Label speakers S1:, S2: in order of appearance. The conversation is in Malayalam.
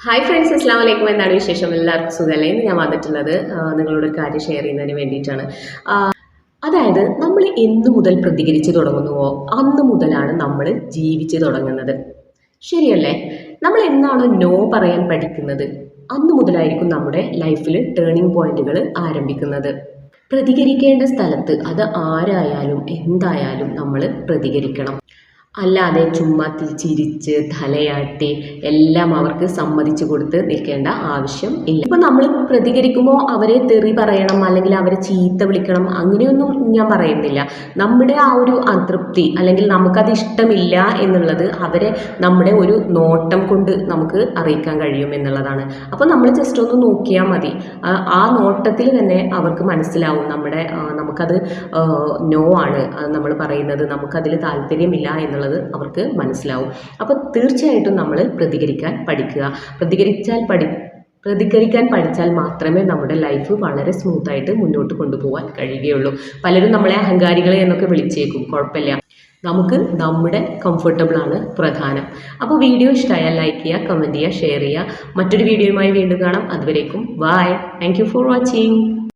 S1: ഹായ് ഫ്രണ്ട്സ്, അസ്സാം വലൈക്കും. എന്താണ് വിശേഷം? എല്ലാവർക്കും സുഖമല്ലേ? ഇന്ന് ഞാൻ വന്നിട്ടുള്ളത് നിങ്ങളോട് ഒരു കാര്യം ഷെയർ ചെയ്യുന്നതിന് വേണ്ടിയിട്ടാണ്. അതായത് നമ്മൾ എന്നു മുതൽ പ്രതികരിച്ച് തുടങ്ങുന്നുവോ അന്ന് മുതലാണ് നമ്മൾ ജീവിച്ച് തുടങ്ങുന്നത്. ശരിയല്ലേ? നമ്മൾ എന്നാണോ നോ പറയാൻ പഠിക്കുന്നത് അന്ന് മുതലായിരിക്കും നമ്മുടെ ലൈഫിൽ ടേണിംഗ് പോയിന്റുകൾ ആരംഭിക്കുന്നത്. പ്രതികരിക്കേണ്ട സ്ഥലത്ത് അത് ആരായാലും എന്തായാലും നമ്മൾ പ്രതികരിക്കണം. അല്ലാതെ ചുമ്മാ ചിരിച്ച് തലയാട്ടി എല്ലാം അവർക്ക് സമ്മതിച്ചു കൊടുത്ത് നിൽക്കേണ്ട ആവശ്യം ഇല്ല. ഇപ്പം നമ്മൾ പ്രതികരിക്കുമ്പോൾ അവരെ തെറി പറയണം അല്ലെങ്കിൽ അവരെ ചീത്ത വിളിക്കണം അങ്ങനെയൊന്നും ഞാൻ പറയുന്നില്ല. നമ്മുടെ ആ ഒരു അതൃപ്തി അല്ലെങ്കിൽ നമുക്കത് ഇഷ്ടമില്ല എന്നുള്ളത് അവരെ നമ്മുടെ ഒരു നോട്ടം കൊണ്ട് നമുക്ക് അറിയിക്കാൻ കഴിയും എന്നുള്ളതാണ്. അപ്പോൾ നമ്മൾ ജസ്റ്റ് ഒന്ന് നോക്കിയാൽ മതി. ആ നോട്ടത്തിൽ തന്നെ അവർക്ക് മനസ്സിലാവും നമുക്കത് നോ ആണ് നമ്മൾ പറയുന്നത്, നമുക്കതിൽ താല്പര്യമില്ല എന്നുള്ളത് അവർക്ക് മനസ്സിലാവും. അപ്പോൾ തീർച്ചയായിട്ടും നമ്മൾ പ്രതികരിക്കാൻ പഠിക്കുക. പ്രതികരിക്കാൻ പഠിച്ചാൽ മാത്രമേ നമ്മുടെ ലൈഫ് വളരെ സ്മൂത്തായിട്ട് മുന്നോട്ട് കൊണ്ടുപോകാൻ കഴിയുകയുള്ളൂ. പലരും നമ്മളെ അഹങ്കാരികളെ എന്നൊക്കെ വിളിച്ചേക്കും, കുഴപ്പമില്ല. നമുക്ക് നമ്മുടെ കംഫർട്ടബിളാണ് പ്രധാനം. അപ്പോൾ വീഡിയോ ഇഷ്ടമായാൽ ലൈക്ക് ചെയ്യുക, കമൻറ്റ് ചെയ്യുക, ഷെയർ ചെയ്യുക. മറ്റൊരു വീഡിയോയുമായി വീണ്ടും കാണാം. അതുവരേക്കും bye. Thank you for watching.